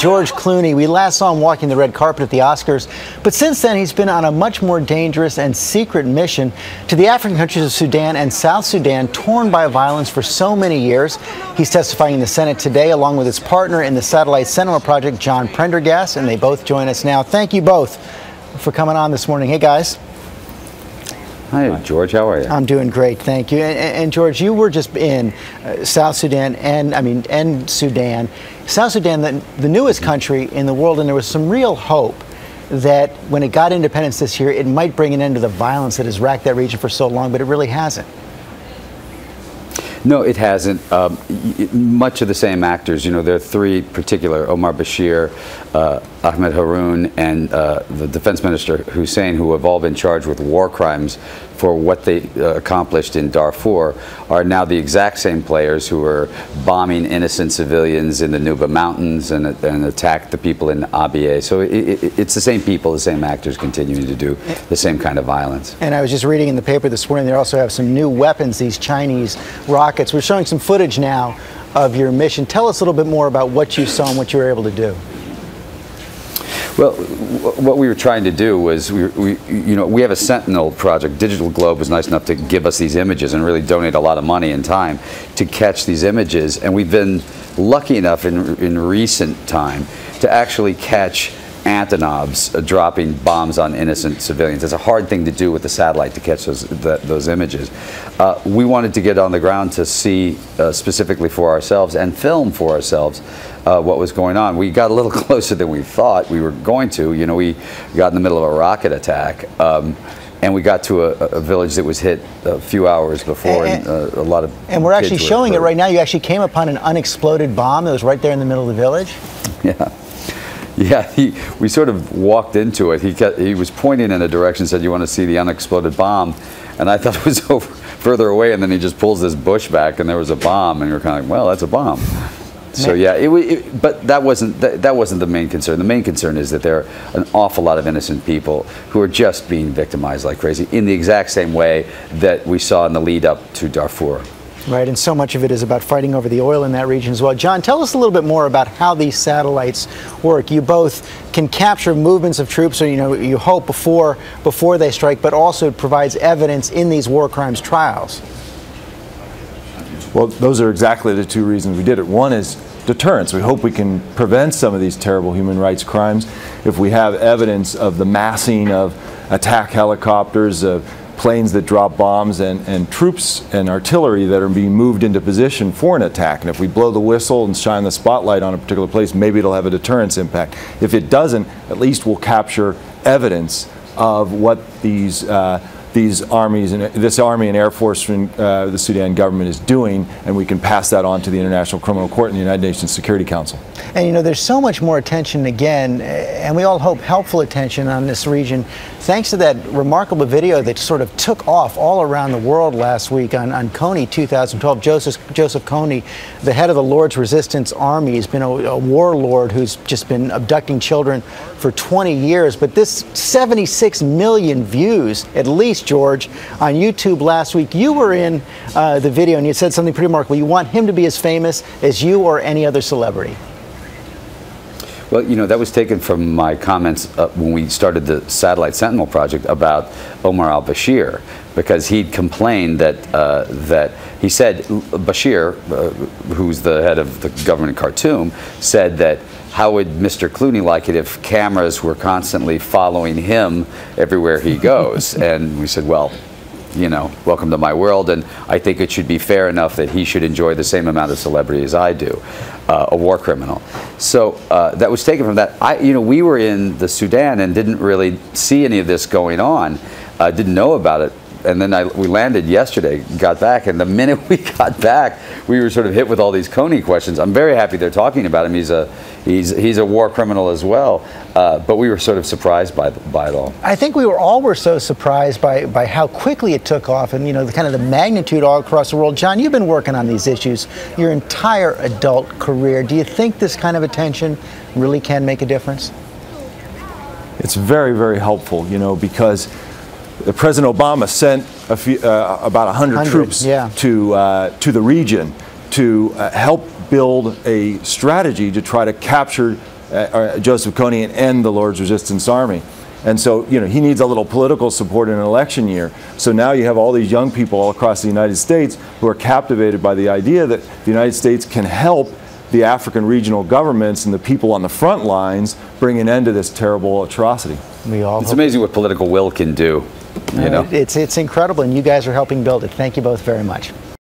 George Clooney. We last saw him walking the red carpet at the Oscars, but since then he's been on a much more dangerous and secret mission to the African countries of Sudan and South Sudan, torn by violence for so many years. He's testifying in the Senate today, along with his partner in the satellite Sentinel project, John Prendergast, and they both join us now. Thank you both for coming on this morning. Hey, guys. Hi, George. How are you? I'm doing great, thank you. And George, you were just in South Sudan and Sudan. South Sudan, the newest country in the world, and there was some real hope that when it got independence this year, it might bring an end to the violence that has racked that region for so long, but it really hasn't. No, it hasn't. Much of the same actors. You know, there are three particular: Omar Bashir, Ahmed Haroun, and the Defense Minister Hussein, who have all been charged with war crimes for what they accomplished in Darfur, are now the exact same players who are bombing innocent civilians in the Nuba Mountains and attacked the people in Abyei. So it's the same people, the same actors continuing to do the same kind of violence. And I was just reading in the paper this morning, they also have some new weapons, these Chinese rockets. We're showing some footage now of your mission. Tell us a little bit more about what you saw and what you were able to do. Well, what we were trying to do was, we have a Sentinel project. Digital Globe was nice enough to give us these images and really donate a lot of money and time to catch these images. And we've been lucky enough in recent time to actually catch Antonovs dropping bombs on innocent civilians. It's a hard thing to do with the satellite to catch those images. We wanted to get on the ground to see specifically for ourselves and film for ourselves what was going on. We got a little closer than we thought we were going to. You know, we got in the middle of a rocket attack. And we got to a village that was hit a few hours before, and a lot of And we're actually showing it right now. You actually came upon an unexploded bomb that was right there in the middle of the village. Yeah. Yeah, we sort of walked into it. He was pointing in a direction, said, "You want to see the unexploded bomb?" And I thought it was further away, and then he just pulls this bush back, and there was a bomb, and you're kind of like, "Well, that's a bomb." So yeah, but that wasn't the main concern. The main concern is that there are an awful lot of innocent people who are just being victimized like crazy in the exact same way that we saw in the lead up to Darfur. Right, and so much of it is about fighting over the oil in that region as well. John, tell us a little bit more about how these satellites work. You both can capture movements of troops, or you hope before they strike, but also it provides evidence in these war crimes trials. Well, those are exactly the two reasons we did it. One is deterrence. We hope we can prevent some of these terrible human rights crimes if we have evidence of the massing of attack helicopters, of planes that drop bombs, and troops and artillery that are being moved into position for an attack. And if we blow the whistle and shine the spotlight on a particular place, maybe it'll have a deterrence impact. If it doesn't, at least we'll capture evidence of what these armies and this Army and Air Force from the Sudan government is doing, and we can pass that on to the International Criminal Court and the United Nations Security Council. And there's so much more attention again, and we all hope helpful attention on this region, thanks to that remarkable video that sort of took off all around the world last week on KONY 2012. Joseph KONY, the head of the Lord's Resistance Army, has been a warlord who's just been abducting children for 20 years. But this 76 million views, at least, George, on YouTube last week. You were in the video and you said something pretty remarkable. You want him to be as famous as you or any other celebrity. Well, that was taken from my comments when we started the Satellite Sentinel project about Omar al-Bashir, because he'd complained that he said, Bashir, who's the head of the government in Khartoum, said that how would Mr. Clooney like it if cameras were constantly following him everywhere he goes? And we said, well, welcome to my world, and I think it should be fair enough that he should enjoy the same amount of celebrity as I do, a war criminal. So that was taken from that. We were in the Sudan and didn't really see any of this going on, didn't know about it. And then we landed yesterday, got back, and the minute we got back, we were sort of hit with all these KONY questions. I'm very happy they're talking about him. He's a war criminal as well, but we were sort of surprised by it all. I think we were so surprised by how quickly it took off, and the kind of the magnitude all across the world. John, you've been working on these issues your entire adult career. Do you think this kind of attention really can make a difference? It's very, very helpful, because President Obama sent about 100 troops to the region to help build a strategy to try to capture Joseph KONY and end the Lord's Resistance Army. And so, you know, he needs a little political support in an election year. So now you have all these young people all across the United States who are captivated by the idea that the United States can help the African regional governments and the people on the front lines bring an end to this terrible atrocity. It's amazing what political will can do. You know? It's incredible, and you guys are helping build it. Thank you both very much.